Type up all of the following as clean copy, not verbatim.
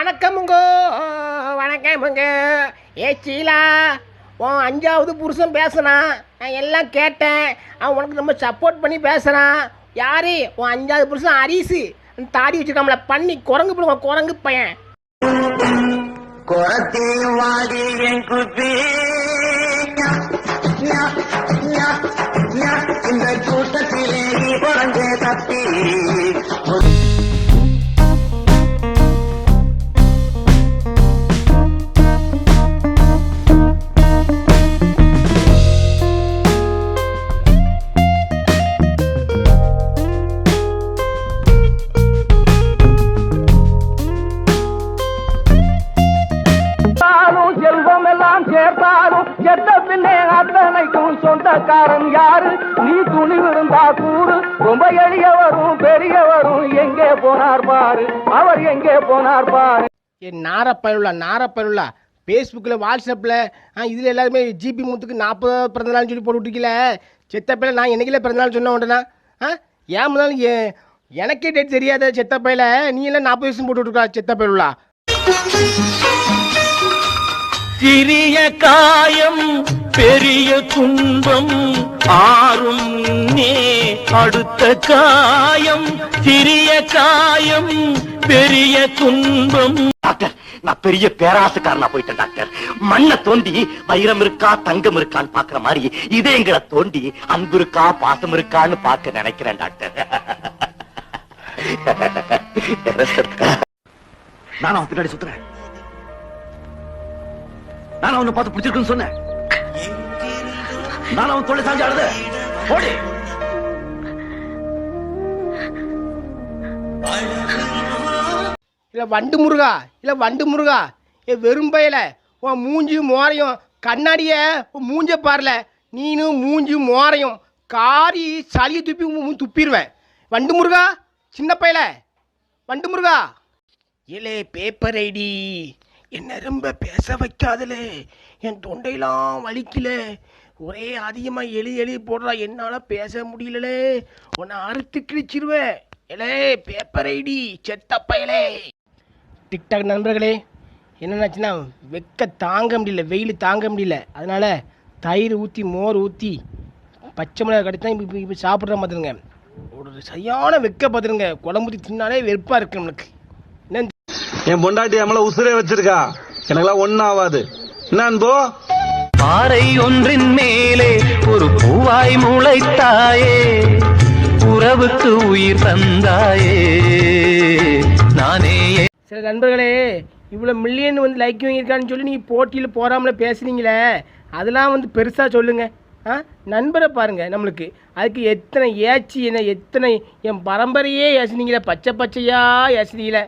வணக்கமுங்க வணக்கமுங்க. சீலா, உன் 5வது புருஷன் பேசுனான், நான் எல்லாம் கேட்டேன். அவன் உனக்கு ரொம்ப சப்போர்ட் பண்ணி பேசுகிறான். யாரு உன் 5வது புருஷன்? ஹரிசு. தாடி வச்சுக்காமல பண்ணி குரங்கு போடுங்க, குரங்கு பையன். இந்த கூட்டத்திலே குரங்கு தப்பி செல்வம் எல்லாம் சேர்த்தாலும் எட்ட பின்னே அத்தனைக்கும் சொந்தக்காரன் யாரு? நீ துணிவு இருந்தா கூறு. ரொம்ப எளியவரும் பெரியவரும் எங்கே போனார் பாரு, அவர் எங்கே போனார் பாரு. என் நாரப்பயலுள்ளா ஃபேஸ்புக்கில் வாட்ஸ்அப்பில் இதில் எல்லாருமே ஜிபி முத்துக்கு 40 பிறந்தநாள்னு சொல்லி போட்டு விட்டுக்கல. செத்தப்பையில் நான் என்னைக்கில பிறந்தநாள் சொன்ன உடனே ஏன் முதல்ல எனக்கே டேட் தெரியாத செத்தப்பையில் நீ எல்லாம் 40 வயசு போட்டு விட்டுருக்கா செத்தப்பயலுள்ளா. சிறிய காயம் பெரிய துன்பம் ஆறும் நே அடுத்த காயம். சிறிய காயம் பெரிய துன்பம். டாக்டர், நான் பெரிய பேராசுக்காரனா போயிட்டேன் டாக்டர். மண்ணை தோண்டி வைரம் இருக்கா தங்கம் இருக்கான்னு பாக்குற மாதிரி இதயங்களை தோண்டி அன்பு இருக்கா பாசம் இருக்கான்னு பார்க்க நினைக்கிறேன் டாக்டர். நான் அவன் பின்னாடி சுத்துறேன். நான் அவனை பார்த்து பிடிச்சிருக்குன்னு சொன்னேன். நான் அவன் தொழில் சாஞ்சி ஆடுது. ஓடி. இல்லை வண்டு முருகா வெறும் பயல உன் மூஞ்சி மோரையும் கண்ணாடிய மூஞ்ச பாரல. நீனும் மூஞ்சி மோரையும் காரி சளியை துப்பிடுவேன். வண்டு முருகா, சின்ன பயல வண்டு முருகா. ஏலே பேப்பர் ஐடி, என்ன ரொம்ப பேச வைக்காதல. என் தொண்டையெல்லாம் வலிக்கல. ஒரே அதிகமாக எழுதி போடுறா, என்னால் பேச முடியலே. உன்னை அறுத்து கிழிச்சிருவேன். ஏலே பேப்பர் ஐடி செத்த பயலே. டிக்டாக் நண்பர்களே, என்னென்னாச்சுன்னா வெக்க தாங்க முடியல, வெயில் தாங்க முடியல. அதனால் தயிர் ஊற்றி மோர் ஊற்றி பச்சை மிளகாய் கடிச்சு தான் இப்போ சாப்பிட்ற மாதிரிங்க. ஒரு சரியான வெக்க பார்த்துருங்க. குழம்புத்தி தின்னாலே வெறுப்பாக இருக்கு நம்மளுக்கு. என்ன என் பொண்டாட்டி நம்மள உசுரே வச்சிருக்கா, எனக்கெல்லாம் ஒன்னும் ஆகாது. என்ன அன்போ? பாறை ஒன்றின் மேலே ஒரு பூவாய் முளைத்தாயே, உறவுக்கு உயிர் தந்தாயே. நானே சில நண்பர்களே, இவ்வளோ மில்லியன் லைக் வாங்கியிருக்கான்னு சொல்லி நீங்கள் போட்டியில் போகாமல பேசுனீங்களே, அதெல்லாம் பெருசாக சொல்லுங்கள். நண்பரை பாருங்கள் நம்மளுக்கு. அதுக்கு எத்தனை ஏச்சி என்ன, எத்தனை என் பரம்பரையே ஏசுனீங்களே, பச்சை பச்சையாக ஏசுனீங்களே.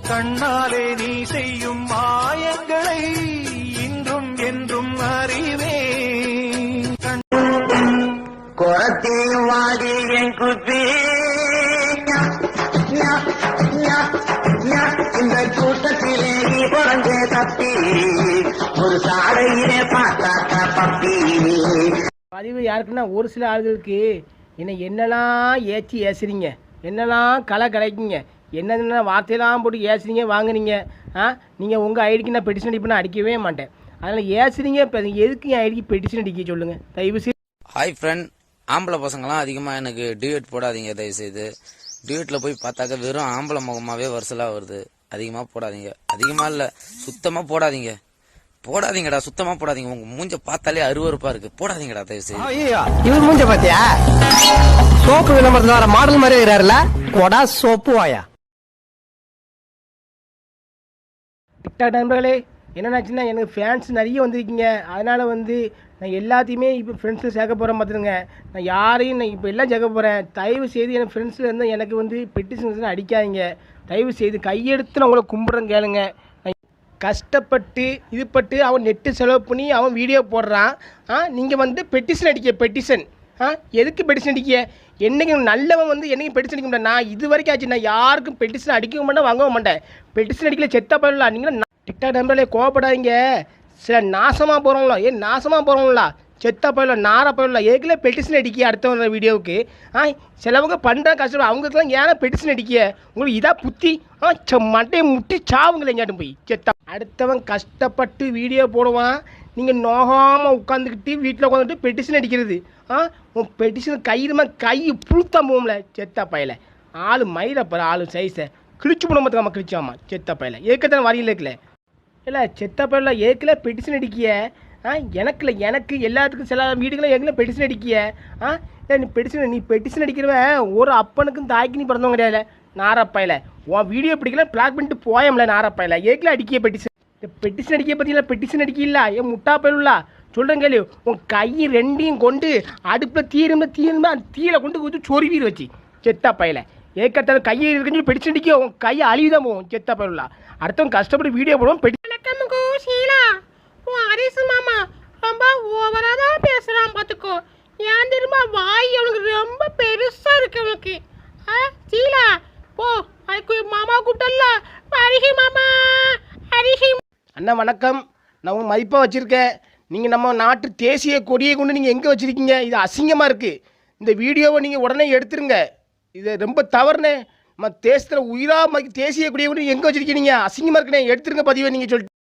கண்ணாலே நீ செய்யும் மாயங்களை இன்றும் என்றும் அறிவே. குரத்தி வாடி என் குப்பி இந்த கூட்டத்திலே குரங்கு தப்பி ஒரு சாலையிலே பார்த்தாக்கா பப்பி. பதிவு யாருக்குன்னா ஒரு சில ஆளுகளுக்கு என்னெல்லாம் ஏற்றி ஏசுறீங்க, என்னெல்லாம் களை கிடைக்குங்க, என்னென்ன வார்த்தையெல்லாம் போட்டு ஏசுறீங்க வாங்குறீங்க. நீங்கள் உங்கள் ஐடிக்கு நான் பெட்டிஷன் அடிப்பேன், அடிக்கவே மாட்டேன். அதனால் ஏசுறீங்க. இப்போ எதுக்கு என் ஐடிக்கு பெட்டிஷன் அடிக்க சொல்லுங்கள் தயவு செய்து. ஹாய் ஃப்ரெண்ட், ஆம்பளை பசங்களாம் அதிகமாக எனக்கு டியூட் போடாதீங்க தயவுசெய்து. டியூட்டில் போய் பார்த்தாக்க வெறும் ஆம்பளை முகமாகவே வருஷலாக வருது. அதிகமாக போடாதீங்க. அதிகமாக இல்லை, சுத்தமாக போடாதீங்கடா, சுத்தமாக போடாதீங்க. உங்கள் மூஞ்ச பார்த்தாலே அருவருப்பாக இருக்குது. போடாதீங்கடா தயவுசெய்து. இவர் மூஞ்ச பாத்தியா? சோப்பு விளம்பரத்துல வர மாடல் மாதிரி இருக்கிறாருல, கொடா சோப்பு வாயா. டிக்டாக் நண்பர்களே, என்னென்னாச்சுன்னா எனக்கு ஃபேன்ஸ் நிறைய வந்திருக்கீங்க. அதனால் நான் எல்லாத்தையுமே இப்போ ஃப்ரெண்ட்ஸில் சேர்க்க போகிறேன் பார்த்துருங்க. நான் யாரையும் இப்போ எல்லாம் சேர்க்க போகிறேன். தயவு செய்து என் ஃப்ரெண்ட்ஸில் இருந்தால் எனக்கு பெட்டிஷன்ஸ் அடிக்காதீங்க தயவு செய்து. கையெடுத்து நான் உங்களை கும்பிட்றேன் கேளுங்க. கஷ்டப்பட்டு இதுப்பட்டு அவன் நெட்டு செலவு பண்ணி அவன் வீடியோ போடுறான். நீங்கள் பெட்டிஷன் அடிக்க பெட்டிஷன். எதுக்கு பெட்டிஷன் அடிக்க? என்னைக்கு நல்லவன் என்னைக்கும் பெட்டிஷன் அடிக்க மாட்டேன். நான் இது வரைக்கும் ஆச்சு, நான் யாருக்கும் பெட்டிஷன் அடிக்கவும் மாட்டேன், வாங்கவும் மாட்டேன். பெட்டிஷன் அடிக்கல செத்த போயிடலாம். நீங்களும் டிக்டாக் நம்பர்களே கோவப்படாதீங்க. சில நாசமாக போகிறவங்களா, நாசமாக போகிறவங்களா செத்த பயில நார பயில ஏற்கனவே பெட்டிஷன் அடிக்க அடுத்த வீடியோவுக்கு சிலவங்க பண்ணுற கஷ்டம் அவங்களுக்குலாம் ஏன்னா பெட்டிஷன் அடிக்க உங்களுக்கு இதாக புத்தி மண்டையை முட்டி சாவுங்களே எங்கேயாட்டும் போய் செத்த அடுத்தவன் கஷ்டப்பட்டு வீடியோ போடுவான் நீங்கள் நோகாமல் உட்காந்துக்கிட்டு வீட்டில் உட்காந்துட்டு பெட்டிஷன் அடிக்கிறது உன் பெட்டிஷன் கை புழுத்தான் போகும்ல செத்த பயில ஆள் மயிலப்பாரு ஆளு சைஸை கிழிச்சு போனமத்துக்கு நம்ம கிழிச்சாமா செத்த பயில ஏற்கத்தான வரையில் இருக்கல இல்லை செத்த பயில ஏற்கனவே பெட்டிஷன் அடிக்கிய எனக்கு எல்லாத்துக்கும் சில வீடுகளும் ஏற்கனவே பெட்டிஷன் அடிக்கிய நீ பெட்டிஷன் அடிக்கிறவன் ஒரு அப்பனுக்கும் தாய்க்கு நீ பிறந்தவங்க கிடையாது நாரப்பையில் உன் வீடியோ பிடிக்கல பிளாக் பண்ணிட்டு போயம்ல நாரப்பையில் ஏற்கனவே அடிக்கிய பெட்டிஷன் அடிக்க பார்த்தீங்களா பெட்டிஷன் அடிக்கல ஏன் முட்டா பயிலுங்களா சொல்கிறேன் கேள்வி உன் கை ரெண்டையும் கொண்டு அடுப்பில் தீருமா தீயில கொண்டு கொஞ்சம் சொருவீர் வச்சு செத்தா பையில ஏக்கத்தான கையை இருக்குன்னு பெட்டிஷன் அடிக்க உன் கையை அழிவுதான் போகும் செத்தா பயிலுங்களா அடுத்தவங்க கஷ்டப்பட்டு வீடியோ போடுவோம் ஹரிசு மாமா ரொம்ப ஓவரா தான் பேசுறான் பாத்துக்கோ ஏன் தெரியுமா வாய் அவனுக்கு ரொம்ப பெருசா இருக்கு அவனுக்கு சீலா போ அதுக்கு மாமா கூப்பிட்டல ஹரிஹி மாமா ஹரிஹி அண்ணா வணக்கம் நான் உங்கள் மதிப்பாக வச்சுருக்கேன் நீங்கள் நம்ம நாட்டு தேசிய கொடியை கொண்டு நீங்கள் எங்கே வச்சுருக்கீங்க இது அசிங்கமாக இருக்குது இந்த வீடியோவை நீங்கள் உடனே எடுத்துருங்க இது ரொம்ப தவறுனே நம்ம தேசத்தில் உயிராக தேசிய கொடியை கொண்டு எங்கே வச்சுருக்கீங்க அசிங்கமாக இருக்குண்ணே எடுத்துருங்க பதிவை நீங்கள் சொல்லிட்டு